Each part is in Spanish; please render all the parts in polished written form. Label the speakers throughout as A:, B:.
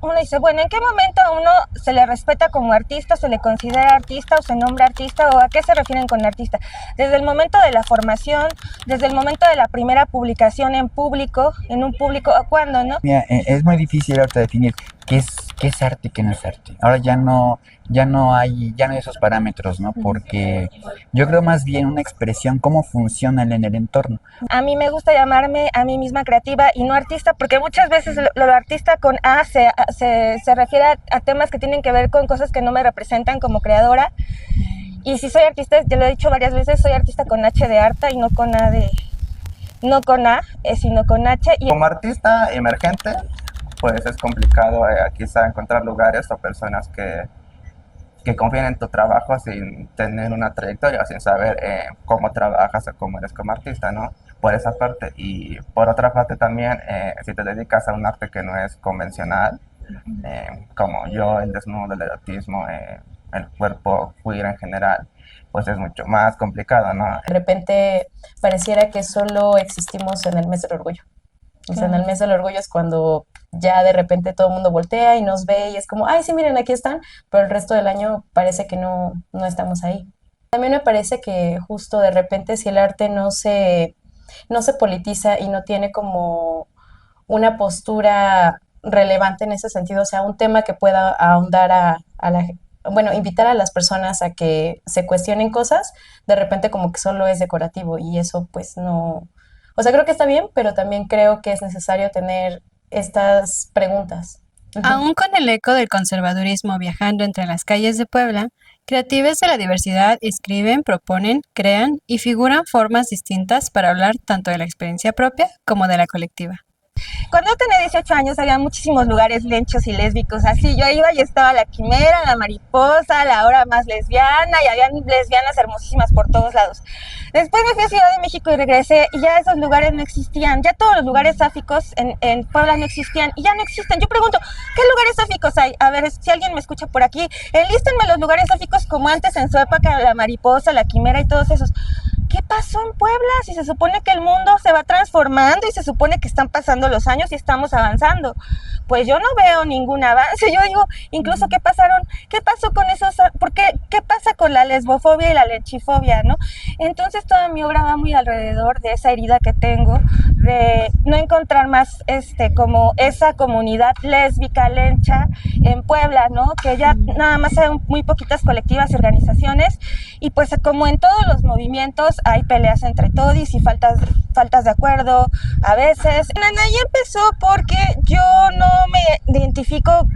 A: uno dice, bueno, ¿en qué momento a uno se le respeta como artista, se le considera artista o se nombra artista o a qué se refieren con artista? Desde el momento de la formación, desde el momento de la primera publicación en público, en un público, ¿cuándo, no?
B: Mira, es muy difícil ahorita definir qué es arte y qué no es arte. Ahora ya no hay esos parámetros, ¿no? Porque yo creo más bien una expresión, cómo funciona en el entorno.
A: A mí me gusta llamarme a mí misma creativa y no artista, porque muchas veces lo artista con A se refiere a temas que tienen que ver con cosas que no me representan como creadora. Y si soy artista, ya lo he dicho varias veces, soy artista con H de harta y no con A no con A, sino con H. Y
C: como artista emergente, pues es complicado quizá encontrar lugares o personas que confíen en tu trabajo sin tener una trayectoria, sin saber cómo trabajas o cómo eres como artista, ¿no? Por esa parte. Y por otra parte también, si te dedicas a un arte que no es convencional, como yo, el desnudo, el erotismo, el cuerpo queer en general, pues es mucho más complicado, ¿no?
D: De repente pareciera que solo existimos en el mes del orgullo. O sea, en el mes del orgullo es cuando ya de repente todo el mundo voltea y nos ve y es como, ay, sí, miren, aquí están, pero el resto del año parece que no estamos ahí. También me parece que justo de repente si el arte no se politiza y no tiene como una postura relevante en ese sentido, o sea, un tema que pueda ahondar bueno, invitar a las personas a que se cuestionen cosas, de repente como que solo es decorativo y eso pues no, o sea, creo que está bien, pero también creo que es necesario tener estas preguntas.
E: Aún con el eco del conservadurismo viajando entre las calles de Puebla, creatives de la diversidad escriben, proponen, crean y figuran formas distintas para hablar tanto de la experiencia propia como de la colectiva.
A: Cuando yo tenía 18 años había muchísimos lugares lenchos y lésbicos, así yo iba y estaba la Quimera, la Mariposa, la Hora Más Lesbiana y había lesbianas hermosísimas por todos lados. Después me fui a Ciudad de México y regresé y ya esos lugares no existían, ya todos los lugares sáficos en Puebla no existían y ya no existen. Yo pregunto, ¿qué lugares sáficos hay? A ver, si alguien me escucha por aquí, enlístenme los lugares sáficos como antes en su época, la Mariposa, la Quimera y todos esos. ¿Qué pasó en Puebla? Si se supone que el mundo se va transformando y se supone que están pasando los años y estamos avanzando. Pues yo no veo ningún avance. Yo digo, incluso ¿qué pasó con esos? ¿Qué pasa con la lesbofobia y la lechifobia, no? Entonces toda mi obra va muy alrededor de esa herida que tengo, de no encontrar más como esa comunidad lésbica, lencha en Puebla, ¿no? Que ya nada más hay muy poquitas colectivas y organizaciones y pues como en todos los movimientos hay peleas entre todis y faltas de acuerdo a veces. Nanay empezó porque yo no me identifico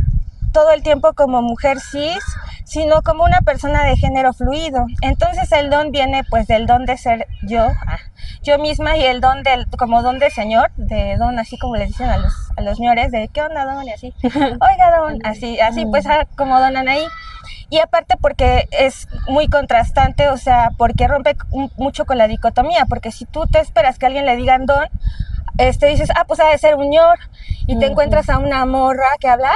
A: todo el tiempo como mujer cis, sino como una persona de género fluido. Entonces el don viene pues del don de ser yo misma y el don como don de señor, de don así como le dicen a los señores, de ¿qué onda don? Y así, oiga don, así pues como don Anaí. Y aparte porque es muy contrastante, o sea, porque rompe mucho con la dicotomía, porque si tú te esperas que a alguien le digan don, dices, pues ha de ser un señor, y te encuentras a una morra que habla,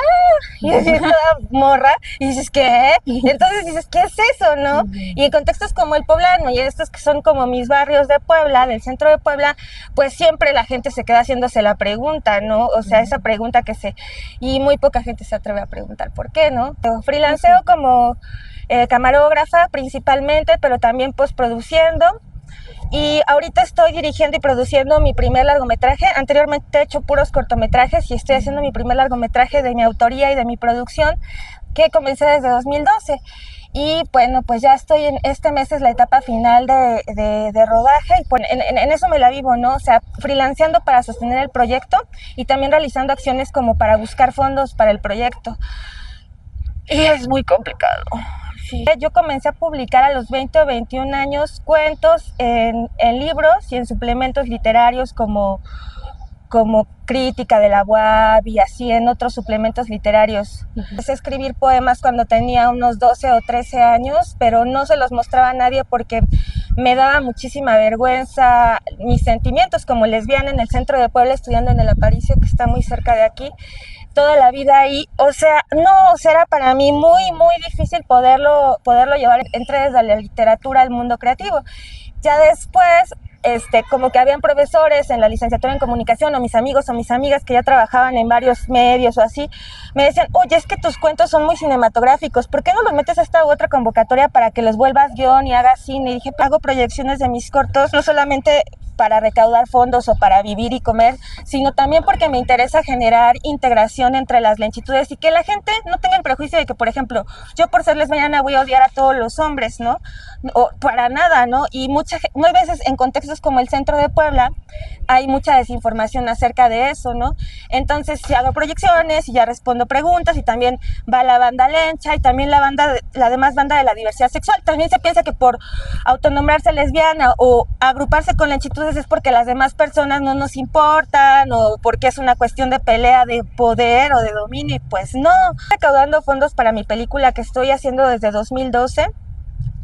A: y es toda morra, y dices, ¿qué? Y entonces dices, ¿qué es eso, no? Y en contextos como el poblano, y estos que son como mis barrios de Puebla, del centro de Puebla, pues siempre la gente se queda haciéndose la pregunta, ¿no? O sea, esa pregunta y muy poca gente se atreve a preguntar por qué, ¿no? Freelanceo como camarógrafa principalmente, pero también postproduciendo. Y ahorita estoy dirigiendo y produciendo mi primer largometraje. Anteriormente he hecho puros cortometrajes y estoy haciendo mi primer largometraje de mi autoría y de mi producción, que comencé desde 2012. Y bueno, pues ya estoy este mes es la etapa final de rodaje y pues en eso me la vivo, ¿no? O sea, freelanceando para sostener el proyecto y también realizando acciones como para buscar fondos para el proyecto. Y es muy complicado. Sí. Yo comencé a publicar a los 20 o 21 años cuentos en libros y en suplementos literarios como Crítica de la UAB y así en otros suplementos literarios. Empecé a escribir poemas cuando tenía unos 12 o 13 años, pero no se los mostraba a nadie porque me daba muchísima vergüenza mis sentimientos como lesbiana en el centro de Puebla, estudiando en el Aparicio, que está muy cerca de aquí. Toda la vida ahí, era para mí muy, muy difícil poderlo llevar. Entré desde la literatura al mundo creativo. Ya después como que habían profesores en la licenciatura en comunicación o mis amigos o mis amigas que ya trabajaban en varios medios o así, me decían, oye, es que tus cuentos son muy cinematográficos, ¿por qué no los metes a esta u otra convocatoria para que los vuelvas guión y hagas cine? Y dije, hago proyecciones de mis cortos, no solamente para recaudar fondos o para vivir y comer, sino también porque me interesa generar integración entre las longitudes y que la gente no tenga el prejuicio de que, por ejemplo, yo por ser lesbiana voy a odiar a todos los hombres, ¿no? O para nada, ¿no? Y muchas veces en contextos como el centro de Puebla hay mucha desinformación acerca de eso, ¿no? Entonces, si hago proyecciones y ya respondo preguntas y también va la banda lencha y también la demás banda de la diversidad sexual. También se piensa que por autonombrarse lesbiana o agruparse con longitudes es porque las demás personas no nos importan o porque es una cuestión de pelea de poder o de dominio, y pues no. Recaudando fondos para mi película que estoy haciendo desde 2012.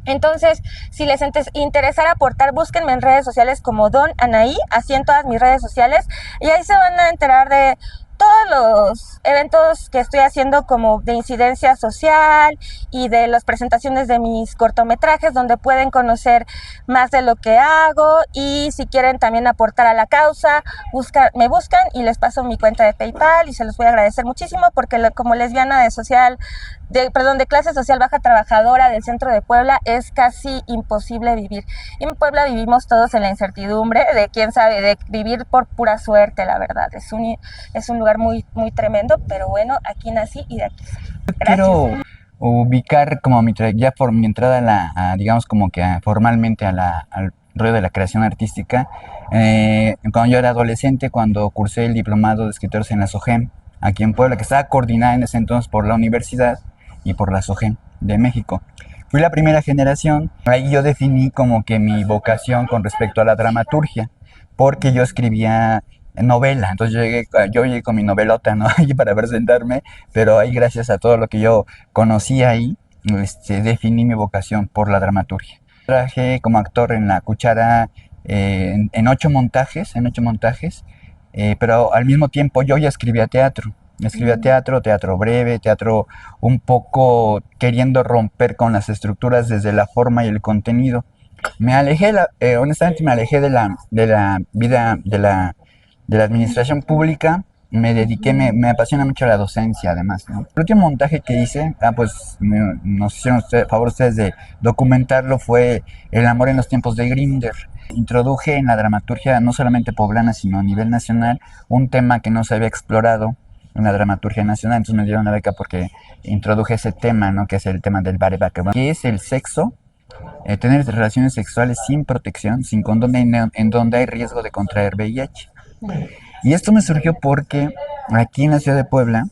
A: Entonces, si les interesara aportar, búsquenme en redes sociales como Don Anaí, así en todas mis redes sociales, y ahí se van a enterar de todos los eventos que estoy haciendo como de incidencia social y de las presentaciones de mis cortometrajes, donde pueden conocer más de lo que hago, y si quieren también aportar a la causa, me buscan y les paso mi cuenta de PayPal y se los voy a agradecer muchísimo porque como lesbiana de clase social baja trabajadora del centro de Puebla es casi imposible vivir. Y en Puebla vivimos todos en la incertidumbre de quién sabe, de vivir por pura suerte, la verdad. Es un lugar muy, muy tremendo, pero bueno, aquí nací y de aquí soy. Gracias.
B: Quiero ubicar como ya por mi entrada digamos como que formalmente al rollo de la creación artística, cuando yo era adolescente, cuando cursé el diplomado de escritores en la SOGEM, aquí en Puebla, que estaba coordinada en ese entonces por la universidad y por la SOGEM de México. Fui la primera generación, ahí yo definí como que mi vocación con respecto a la dramaturgia, porque yo escribía novela, entonces yo llegué con mi novelota, ¿no? Ahí para presentarme, pero ahí gracias a todo lo que yo conocí ahí, definí mi vocación por la dramaturgia. Trabajé como actor en La Cuchara en 8 montajes, pero al mismo tiempo yo ya escribía teatro. Escribía teatro breve, teatro un poco queriendo romper con las estructuras desde la forma y el contenido. Honestamente me alejé de la vida de la administración pública. Me apasiona mucho la docencia, además, ¿no? El último montaje que hice, pues nos hicieron favor ustedes de documentarlo, fue El amor en los tiempos de Grindr. Introduje en la dramaturgia, no solamente poblana, sino a nivel nacional, un tema que no se había explorado en la dramaturgia nacional. Entonces me dieron una beca porque introduje ese tema, ¿no? Que es el tema del bareback, que es el sexo, tener relaciones sexuales sin protección, sin condón, en donde hay riesgo de contraer VIH. Y esto me surgió porque aquí en la ciudad de Puebla,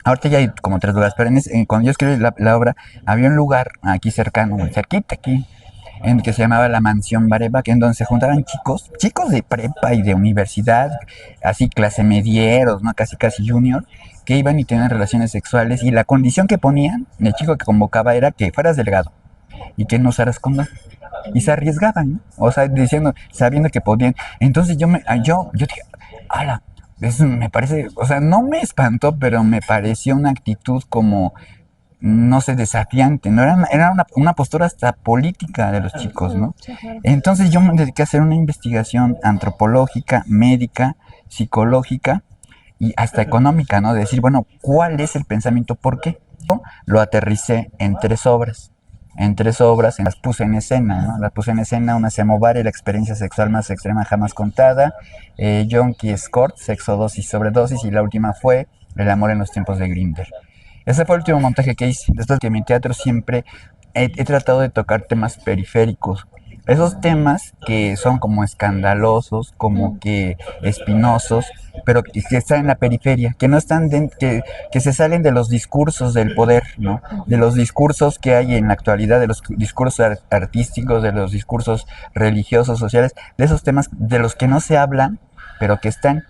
B: ahorita ya hay como 3 lugares, pero cuando yo escribí la obra, había un lugar aquí cercano, cerquita aquí, en que se llamaba la Mansión Bareback, en donde se juntaban chicos de prepa y de universidad, así clase medieros, ¿no? Casi junior, que iban y tenían relaciones sexuales, y la condición que ponían, el chico que convocaba, era que fueras delgado y que no usaras condón. Y se arriesgaban, ¿no? O sea, sabiendo que podían. Entonces yo dije, ala, eso me parece, o sea, no me espantó, pero me pareció una actitud como, no sé, desafiante, ¿no? Era una postura hasta política de los chicos, ¿no? Entonces yo me dediqué a hacer una investigación antropológica, médica, psicológica y hasta económica, ¿no? De decir, bueno, ¿cuál es el pensamiento? ¿Por qué? Lo aterricé en 3 obras. Las puse en escena, ¿no? Una se llamó Bare, la experiencia sexual más extrema jamás contada, Junkie Escort, sexodosis, sobredosis, y la última fue El amor en los tiempos de Grindr. Ese fue el último montaje que hice. Después que en mi teatro siempre he tratado de tocar temas periféricos. Esos temas que son como escandalosos, como que espinosos, pero que están en la periferia, que no están que se salen de los discursos del poder, ¿no? De los discursos que hay en la actualidad, de los discursos artísticos, de los discursos religiosos, sociales, de esos temas de los que no se hablan, pero que están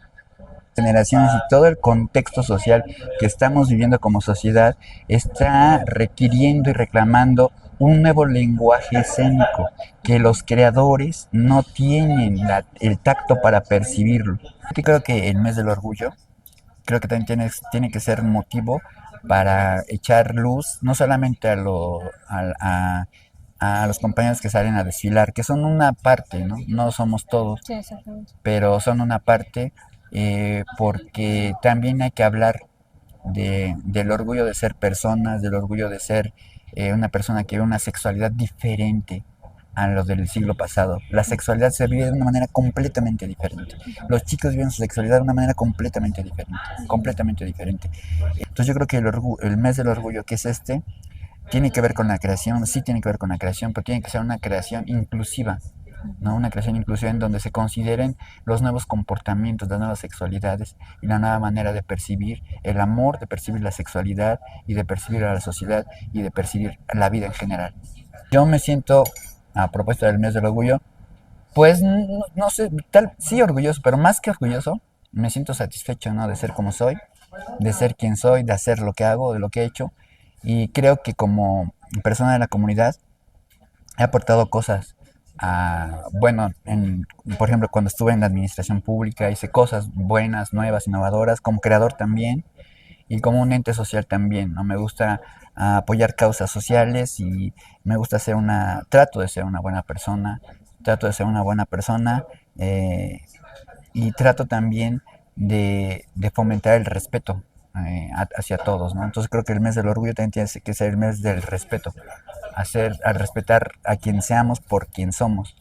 B: generaciones, y todo el contexto social que estamos viviendo como sociedad está requiriendo y reclamando un nuevo lenguaje escénico que los creadores no tienen el tacto para percibirlo. Yo creo que el mes del orgullo, creo que también tiene que ser un motivo para echar luz no solamente a los compañeros que salen a desfilar, que son una parte, ¿no? No somos todos,
E: Sí, exactamente.
B: pero son una parte, porque también hay que hablar del orgullo de ser personas, del orgullo de ser una persona que ve una sexualidad diferente a los del siglo pasado. La sexualidad se vive de una manera completamente diferente. Los chicos viven su sexualidad de una manera completamente diferente, completamente diferente. Entonces yo creo que el mes del orgullo, que es este, tiene que ver con la creación, sí tiene que ver con la creación, pero tiene que ser una creación inclusiva, ¿no? Una creación inclusiva en donde se consideren los nuevos comportamientos, las nuevas sexualidades y la nueva manera de percibir el amor, de percibir la sexualidad y de percibir a la sociedad y de percibir la vida en general. Yo me siento, a propósito del mes del orgullo, pues no sé, sí orgulloso, pero más que orgulloso, me siento satisfecho, ¿no? De ser como soy, de ser quien soy, de hacer lo que hago, de lo que he hecho. Y creo que como persona de la comunidad he aportado cosas. Bueno, por ejemplo, cuando estuve en la administración pública hice cosas buenas, nuevas, innovadoras, como creador también y como un ente social también, ¿no? Me gusta apoyar causas sociales y me gusta trato de ser una buena persona, trato de ser una buena persona, eh, y trato también de fomentar el respeto hacia todos, ¿no? Entonces creo que el mes del orgullo también tiene que ser el mes del respeto, al respetar a quien seamos por quien somos,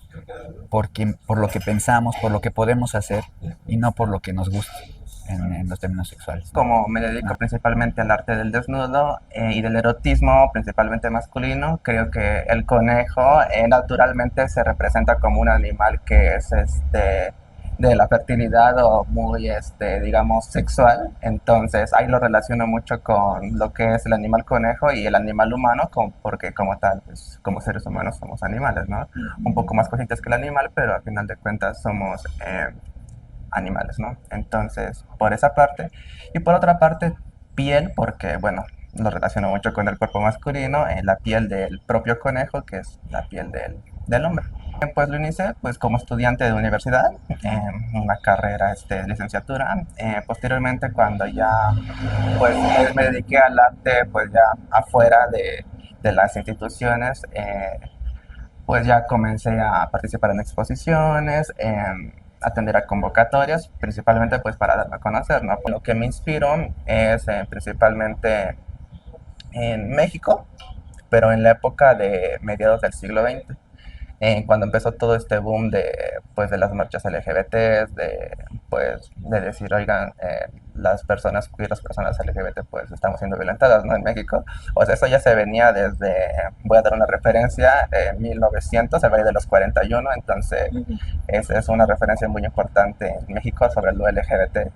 B: por lo que pensamos, por lo que podemos hacer y no por lo que nos gusta en los términos sexuales, ¿no?
C: Como me dedico principalmente al arte del desnudo y del erotismo, principalmente masculino, creo que el conejo naturalmente se representa como un animal que es de la fertilidad o muy, digamos, sexual. Entonces ahí lo relaciono mucho con lo que es el animal conejo y el animal humano, porque como tal, pues, como seres humanos somos animales, ¿no? Un poco más conscientes que el animal, pero al final de cuentas somos animales, ¿no? Entonces, por esa parte. Y por otra parte, piel, porque, bueno, lo relaciono mucho con el cuerpo masculino, la piel del propio conejo, que es la piel del hombre. Pues lo inicié pues, como estudiante de universidad, una carrera de licenciatura. Posteriormente, cuando ya pues, me dediqué al arte, pues ya afuera de las instituciones, pues ya comencé a participar en exposiciones, atender a convocatorias, principalmente pues para darme a conocer, ¿no? Lo que me inspiró es principalmente en México, pero en la época de mediados del siglo XX, cuando empezó todo este boom pues, de las marchas LGBT, de decir, oigan, las personas queer, las personas LGBT, pues estamos siendo violentadas, ¿no? En México. O sea, eso ya se venía desde, voy a dar una referencia, 1900, el Valle de los 41, entonces esa es una referencia muy importante en México sobre lo LGBT,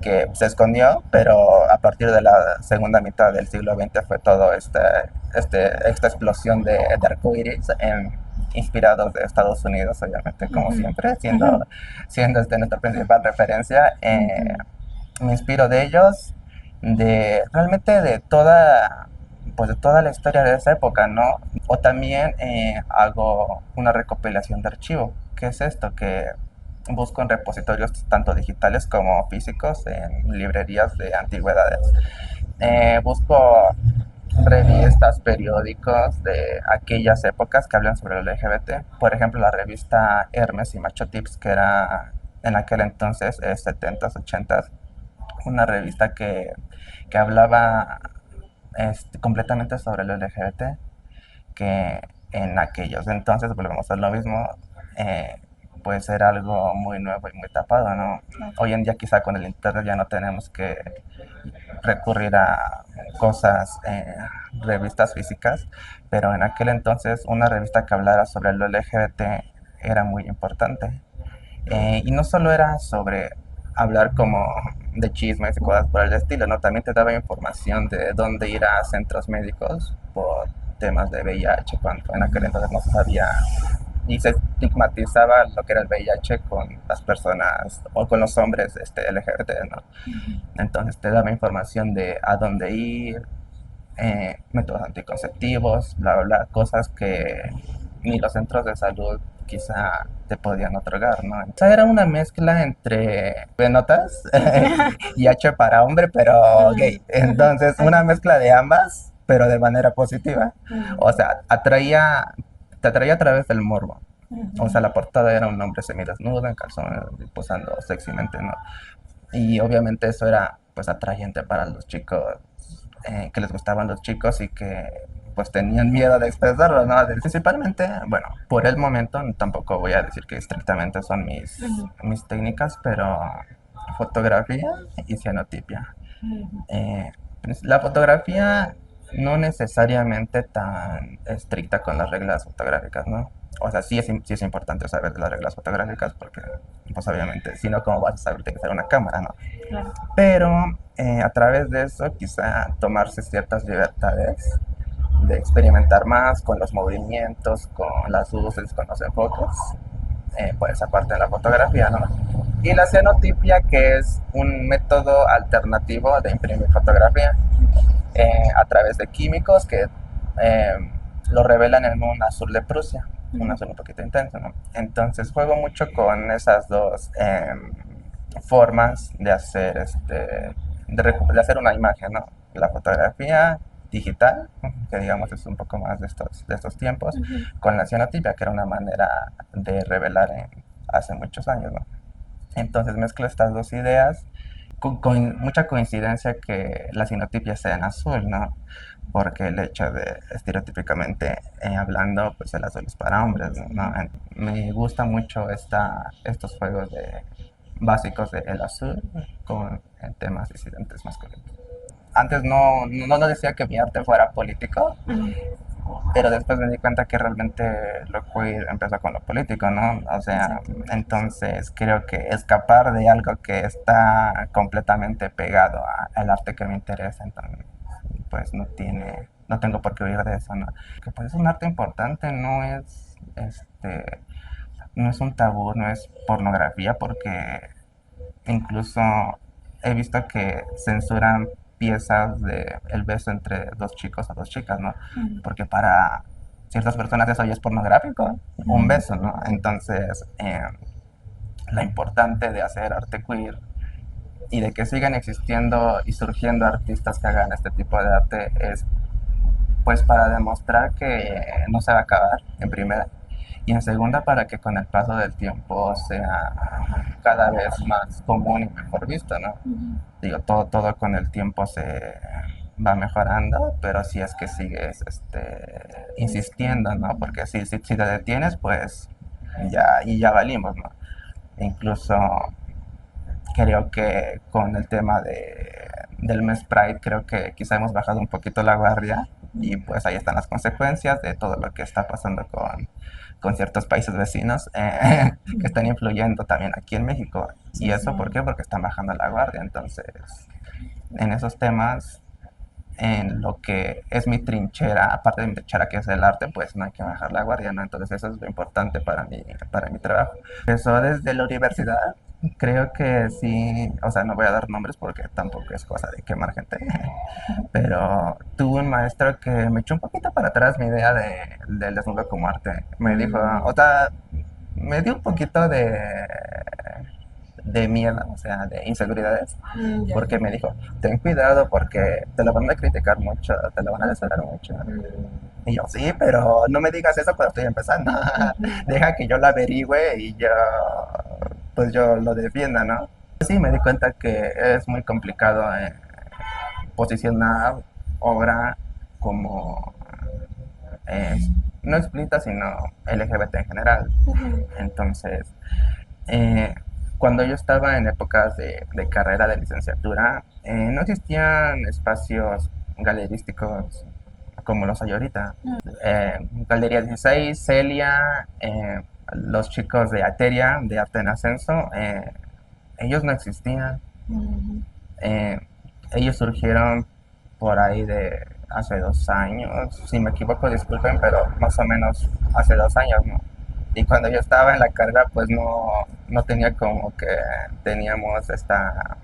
C: que se escondió, pero a partir de la segunda mitad del siglo XX fue todo esta explosión de arcoíris inspirados de Estados Unidos, obviamente, como siempre, siendo nuestra principal referencia. Me inspiro de ellos, realmente pues de toda la historia de esa época, ¿no? O también hago una recopilación de archivo. ¿Qué es esto? Que busco en repositorios tanto digitales como físicos, en librerías de antigüedades. Busco revistas, periódicos de aquellas épocas que hablan sobre el LGBT. Por ejemplo, la revista Hermes y Macho Tips, que era en aquel entonces, 70s, 80s, una revista que hablaba completamente sobre el LGBT, que en aquellos entonces, volvemos a lo mismo, pues era algo muy nuevo y muy tapado, ¿no? Hoy en día quizá con el internet ya no tenemos que recurrir a cosas, revistas físicas, pero en aquel entonces una revista que hablara sobre el LGBT era muy importante. Y no solo era sobre hablar como de chismes y cosas por el estilo, ¿no? También te daba información de dónde ir a centros médicos por temas de VIH, cuando en aquel entonces no se sabía y se estigmatizaba lo que era el VIH con las personas o con los hombres LGBT, ¿no? Entonces te daba información de a dónde ir, métodos anticonceptivos, bla, bla, bla, cosas que ni los centros de salud quizá te podían otorgar, ¿no? O sea, era una mezcla entre notas y H para hombre, pero gay. Entonces, una mezcla de ambas, pero de manera positiva. O sea, atraía te atraía a través del morbo. O sea, la portada era un hombre semidesnudo, en calzones, posando sexymente, ¿no? Y obviamente eso era, pues, atrayente para los chicos, que les gustaban los chicos y que, pues, tenían miedo de expresarlo, ¿no? Principalmente, bueno, por el momento, tampoco voy a decir que estrictamente son mis técnicas, pero fotografía y cianotipia. La fotografía no necesariamente tan estricta con las reglas fotográficas, ¿no? O sea, sí es importante saber de las reglas fotográficas porque, pues obviamente, si no, ¿cómo vas a saber utilizar una cámara, no?
D: Claro.
C: Pero a través de eso, quizá tomarse ciertas libertades de experimentar más con los movimientos, con las luces, con los enfoques, pues aparte de la fotografía, ¿no? Y la cianotipia, que es un método alternativo de imprimir fotografía a través de químicos que lo revelan en un azul de Prusia, un azul un poquito intenso, ¿no? Entonces juego mucho con esas dos formas de hacer, de hacer una imagen, ¿no? La fotografía digital, que digamos es un poco más de estos tiempos, con la cianotipia, que era una manera de revelar hace muchos años, ¿no? Entonces mezclo estas dos ideas con mucha coincidencia que la cianotipia sea en azul, ¿no? Porque el hecho de, estereotípicamente hablando, pues el azul es para hombres, ¿no? Me gusta mucho estos juegos básicos del azul con temas disidentes masculinos. Antes no decía que mi arte fuera político, pero después me di cuenta que realmente lo queer empezó con lo político, ¿no? O sea, entonces creo que escapar de algo que está completamente pegado al arte que me interesa, entonces, pues no tengo por qué huir de eso, ¿no? Que pues es un arte importante, no es un tabú, no es pornografía, porque incluso he visto que censuran piezas de el beso entre dos chicos o dos chicas, ¿no? Porque para ciertas personas eso ya es pornográfico, un beso, ¿no? Entonces, lo importante de hacer arte queer y de que sigan existiendo y surgiendo artistas que hagan este tipo de arte es, pues, para demostrar que no se va a acabar, en primera, y en segunda, para que con el paso del tiempo sea cada vez más común y mejor visto, ¿no? Digo, todo con el tiempo se va mejorando, pero si es que sigues insistiendo, ¿no? Porque si te detienes, pues ya valimos, ¿no? Incluso creo que con el tema del mes Pride, creo que quizá hemos bajado un poquito la guardia y pues ahí están las consecuencias de todo lo que está pasando con ciertos países vecinos que están influyendo también aquí en México. ¿Y eso por qué? Porque están bajando la guardia. Entonces, en esos temas, en lo que es mi trinchera, aparte de mi trinchera que es el arte, pues no hay que bajar la guardia, ¿no? Entonces eso es lo importante para mi trabajo. Empezó desde la universidad. Creo que sí, o sea, no voy a dar nombres porque tampoco es cosa de quemar gente, pero tuve un maestro que me echó un poquito para atrás mi idea del desnudo como arte. Me dijo, o sea, me dio un poquito de miedo, o sea, de inseguridades, porque me dijo, ten cuidado porque te lo van a criticar mucho, te lo van a desagradar mucho. Y yo, sí, pero no me digas eso cuando estoy empezando. Deja que yo lo averigüe y yo lo defienda, ¿no? Sí, me di cuenta que es muy complicado posicionar obra como no explícita, sino LGBT en general. Entonces, cuando yo estaba en épocas de carrera de licenciatura, no existían espacios galerísticos como los hay ahorita. Galería 16, Celia, los chicos de Ateria, de Arte en Ascenso, ellos no existían. Ellos surgieron por ahí de hace 2 años, si me equivoco disculpen, pero más o menos hace 2 años, ¿no? Y cuando yo estaba en la carrera, pues no tenía como que teníamos esta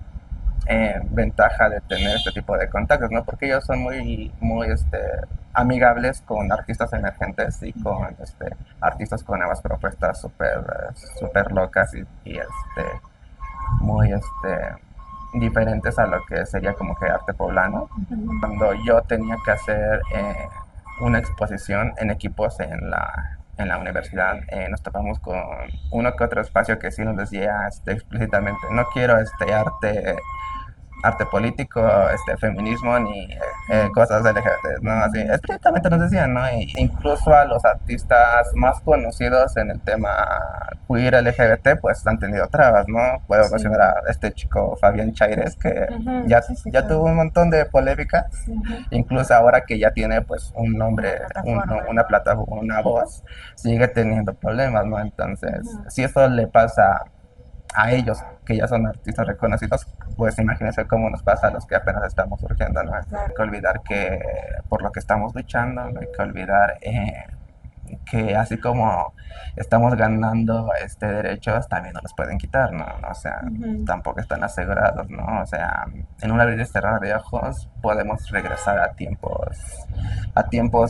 C: ventaja de tener este tipo de contactos, ¿no? Porque ellos son muy amigables con artistas emergentes y con artistas con nuevas propuestas súper locas y muy diferentes a lo que sería como que arte poblano. Cuando yo tenía que hacer una exposición en equipos en en la universidad nos topamos con uno que otro espacio que sí nos decía explícitamente, no quiero arte político, feminismo, ni cosas LGBT, ¿no? Así, explícitamente nos decían, ¿no? Incluso a los artistas más conocidos en el tema queer LGBT, pues han tenido trabas, ¿no? Puedo mencionar a este chico Fabián Chaires, que ya tuvo un montón de polémicas, incluso ahora que ya tiene, pues, un nombre, una plataforma, una voz, sigue teniendo problemas, ¿no? Entonces, si eso le pasa a ellos, que ya son artistas reconocidos, pues imagínense cómo nos pasa a los que apenas estamos surgiendo, ¿no? No hay que olvidar que por lo que estamos luchando, no hay que olvidar que así como estamos ganando derechos, también nos los pueden quitar, ¿no? O sea, tampoco están asegurados, ¿no? O sea, en un abrir y cerrar de ojos podemos regresar a tiempos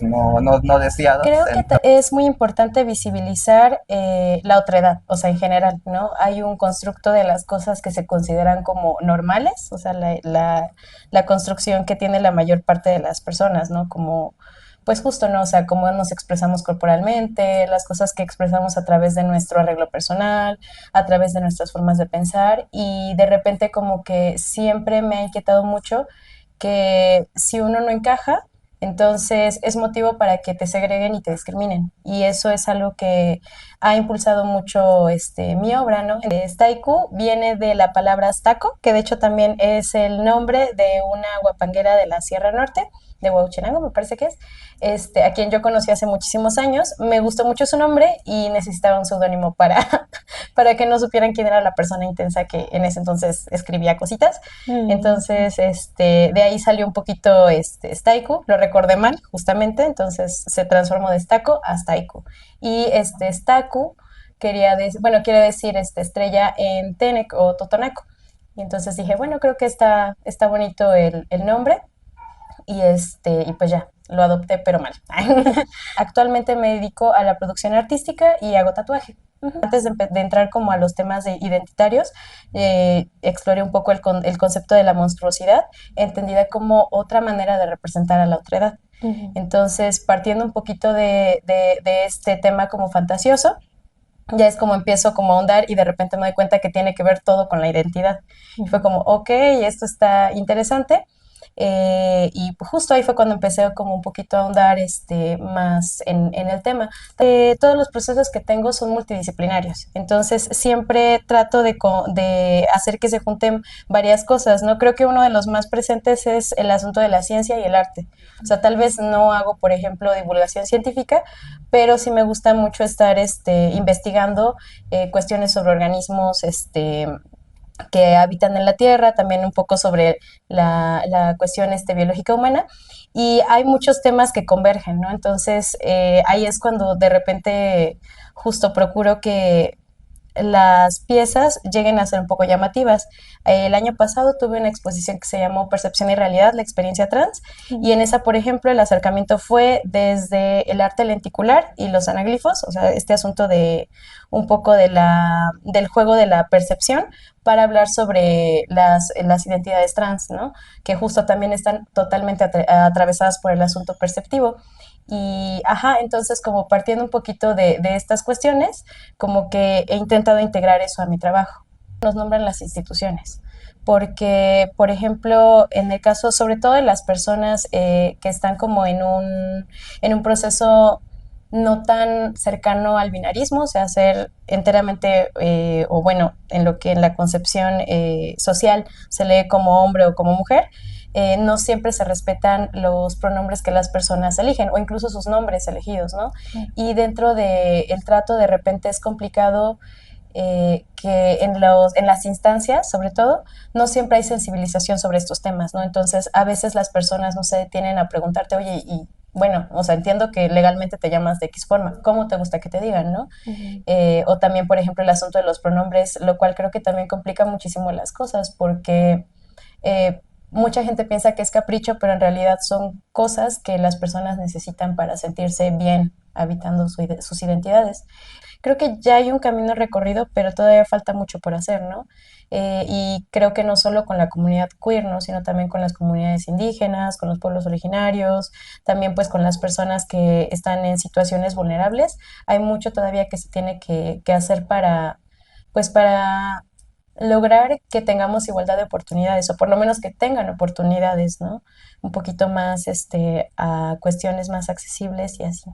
C: no deseados.
D: Creo que es muy importante visibilizar la otredad, o sea, en general, ¿no? Hay un constructo de las cosas que se consideran como normales, o sea, la construcción que tiene la mayor parte de las personas, ¿no? Como, pues justo, ¿no? O sea, cómo nos expresamos corporalmente, las cosas que expresamos a través de nuestro arreglo personal, a través de nuestras formas de pensar, y de repente como que siempre me ha inquietado mucho que si uno no encaja, entonces es motivo para que te segreguen y te discriminen. Y eso es algo que ha impulsado mucho mi obra, ¿no? Staiku viene de la palabra staco, que de hecho también es el nombre de una huapanguera de la Sierra Norte, de Huauchinango, me parece que es, a quien yo conocí hace muchísimos años. Me gustó mucho su nombre y necesitaba un seudónimo para que no supieran quién era la persona intensa que en ese entonces escribía cositas. Entonces, de ahí salió un poquito Staiku, lo recordé mal, justamente, entonces se transformó de Staco a Staiku. Y Staku quiere decir estrella en Tenec o Totonaco. Y entonces dije, bueno, creo que está bonito el nombre. Y pues ya, lo adopté, pero mal. Actualmente me dedico a la producción artística y hago tatuaje. Antes de entrar como a los temas identitarios, exploré un poco el concepto de la monstruosidad, entendida como otra manera de representar a la otredad. Entonces, partiendo un poquito de este tema como fantasioso, ya es como empiezo como a ahondar y de repente me doy cuenta que tiene que ver todo con la identidad. Y fue como, ok, esto está interesante. Y justo ahí fue cuando empecé como un poquito a ahondar más en el tema. Todos los procesos que tengo son multidisciplinarios, entonces siempre trato de hacer que se junten varias cosas, ¿no? Creo que uno de los más presentes es el asunto de la ciencia y el arte. O sea, tal vez no hago, por ejemplo, divulgación científica, pero sí me gusta mucho estar investigando cuestiones sobre organismos, que habitan en la Tierra, también un poco sobre la cuestión biológica humana, y hay muchos temas que convergen, ¿no? Entonces, ahí es cuando de repente justo procuro que las piezas lleguen a ser un poco llamativas. El año pasado tuve una exposición que se llamó Percepción y Realidad, la experiencia trans, y en esa, por ejemplo, el acercamiento fue desde el arte lenticular y los anaglifos, o sea, este asunto de un poco del juego de la percepción, para hablar sobre las identidades trans, ¿no? Que justo también están totalmente atravesadas por el asunto perceptivo. Y, entonces como partiendo un poquito de estas cuestiones, como que he intentado integrar eso a mi trabajo. Nos nombran las instituciones, porque, por ejemplo, en el caso sobre todo de las personas que están como en un proceso no tan cercano al binarismo, o sea, ser enteramente, o bueno, en lo que en la concepción social se lee como hombre o como mujer, no siempre se respetan los pronombres que las personas eligen o incluso sus nombres elegidos, ¿no? Y dentro del trato de repente es complicado que en las instancias, sobre todo, no siempre hay sensibilización sobre estos temas, ¿no? Entonces, a veces las personas no se detienen a preguntarte, oye, y bueno, o sea, entiendo que legalmente te llamas de X forma, ¿cómo te gusta que te digan, no? O también, por ejemplo, el asunto de los pronombres, lo cual creo que también complica muchísimo las cosas, porque mucha gente piensa que es capricho, pero en realidad son cosas que las personas necesitan para sentirse bien habitando sus identidades. creo que ya hay un camino recorrido, pero todavía falta mucho por hacer, ¿no? Y creo que no solo con la comunidad queer, ¿no? Sino también con las comunidades indígenas, con los pueblos originarios, también pues con las personas que están en situaciones vulnerables. Hay mucho todavía que se tiene que hacer pues para lograr que tengamos igualdad de oportunidades, o por lo menos que tengan oportunidades, ¿no? Un poquito más, a cuestiones más accesibles y así.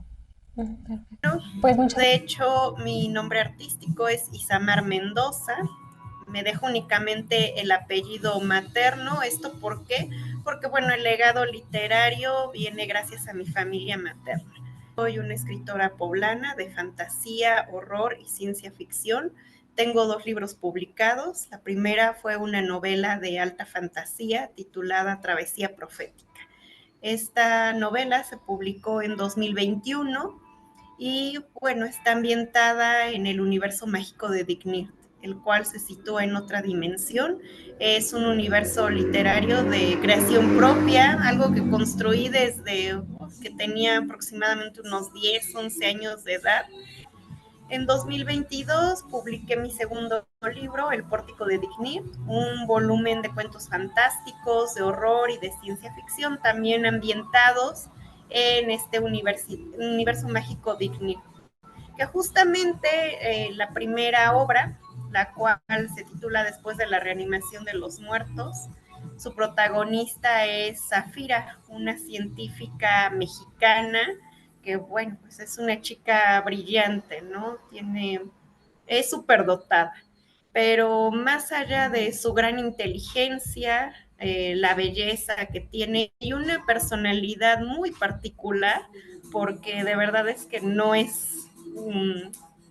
D: Pues muchas
F: De hecho, mi nombre artístico es Isamar Mendoza. Me dejo únicamente el apellido materno. ¿Esto por qué? Porque, bueno, el legado literario viene gracias a mi familia materna. Soy una escritora poblana de fantasía, horror y ciencia ficción. Tengo 2 libros publicados. La primera fue una novela de alta fantasía titulada Travesía Profética. Esta novela se publicó en 2021 y, bueno, está ambientada en el universo mágico de Dignir, el cual se sitúa en otra dimensión. Es un universo literario de creación propia, algo que construí desde que tenía aproximadamente unos 10, 11 años de edad. En 2022 publiqué mi segundo libro, El Pórtico de Dignir, un volumen de cuentos fantásticos, de horror y de ciencia ficción, también ambientados en este universo mágico Dignir, que justamente la primera obra, la cual se titula Después de la reanimación de los muertos, su protagonista es Zafira, una científica mexicana que, bueno, pues es una chica brillante, ¿no? Es superdotada, pero más allá de su gran inteligencia, la belleza que tiene y una personalidad muy particular, porque de verdad es que no es,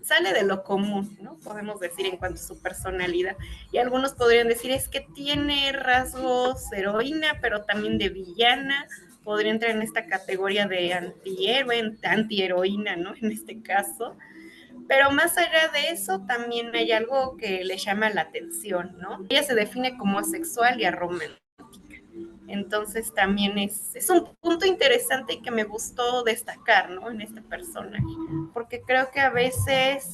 F: sale de lo común, ¿no? Podemos decir en cuanto a su personalidad. Y algunos podrían decir es que tiene rasgos heroína, pero también de villana. Podría entrar en esta categoría de antihéroe, antiheroína, ¿no? En este caso. Pero más allá de eso, también hay algo que le llama la atención, ¿no? Ella se define como asexual y aromántica. Entonces también es un punto interesante que me gustó destacar, ¿no? En este personaje, porque creo que a veces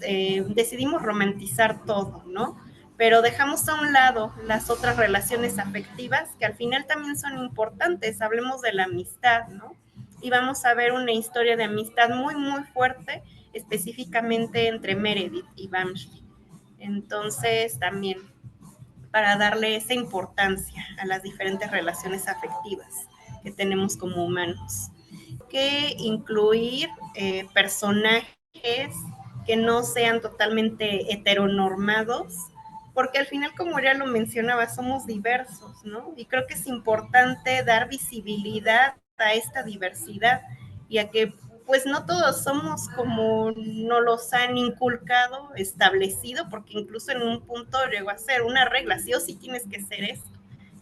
F: decidimos romantizar todo, ¿no? Pero dejamos a un lado las otras relaciones afectivas que al final también son importantes. Hablemos de la amistad, ¿no? Y vamos a ver una historia de amistad muy, muy fuerte, específicamente entre Meredith y Banshee. Entonces también para darle esa importancia a las diferentes relaciones afectivas que tenemos como humanos. Que incluir personajes que no sean totalmente heteronormados, porque al final, como ya lo mencionaba, somos diversos, ¿no? Y creo que es importante dar visibilidad a esta diversidad y a que pues no todos somos como nos los han inculcado, establecido, porque incluso en un punto llegó a ser una regla, sí o sí tienes que ser esto,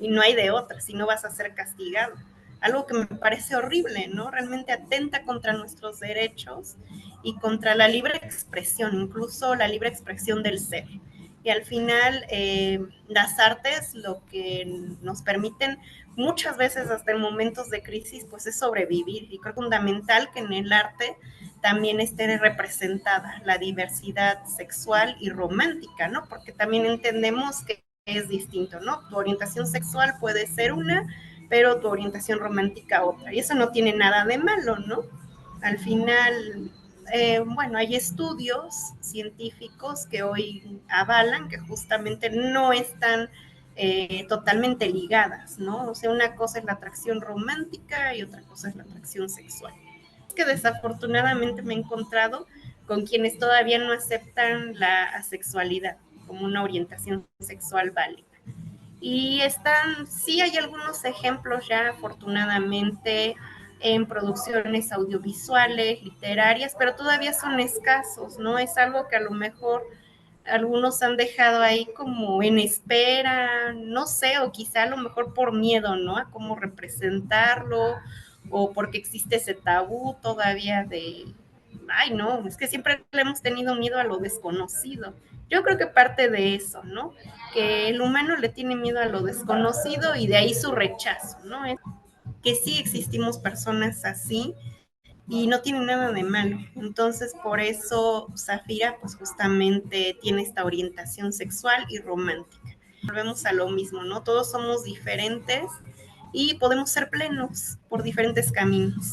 F: y no hay de otra, si no vas a ser castigado. Algo que me parece horrible, ¿no? Realmente atenta contra nuestros derechos y contra la libre expresión, incluso la libre expresión del ser. Y al final, las artes lo que nos permiten muchas veces hasta en momentos de crisis, pues es sobrevivir. Y creo que es fundamental que en el arte también esté representada la diversidad sexual y romántica, ¿no? Porque también entendemos que es distinto, ¿no? Tu orientación sexual puede ser una, pero tu orientación romántica otra. Y eso no tiene nada de malo, ¿no? Al final, bueno, hay estudios científicos que hoy avalan que justamente no están totalmente ligadas, ¿no? O sea, una cosa es la atracción romántica y otra cosa es la atracción sexual. Es que desafortunadamente me he encontrado con quienes todavía no aceptan la asexualidad como una orientación sexual válida. Y sí hay algunos ejemplos ya afortunadamente en producciones audiovisuales, literarias, pero todavía son escasos, ¿no? Es algo que a lo mejor algunos han dejado ahí como en espera, no sé, o quizá a lo mejor por miedo, ¿no? A cómo representarlo, o porque existe ese tabú todavía de, ay, no, es que siempre le hemos tenido miedo a lo desconocido. Yo creo que parte de eso, ¿no? Que el humano le tiene miedo a lo desconocido y de ahí su rechazo, ¿no? Es que sí existimos personas así, y no tiene nada de malo. Entonces, por eso Zafira, pues justamente tiene esta orientación sexual y romántica. Volvemos a lo mismo, ¿no? Todos somos diferentes y podemos ser plenos por diferentes caminos.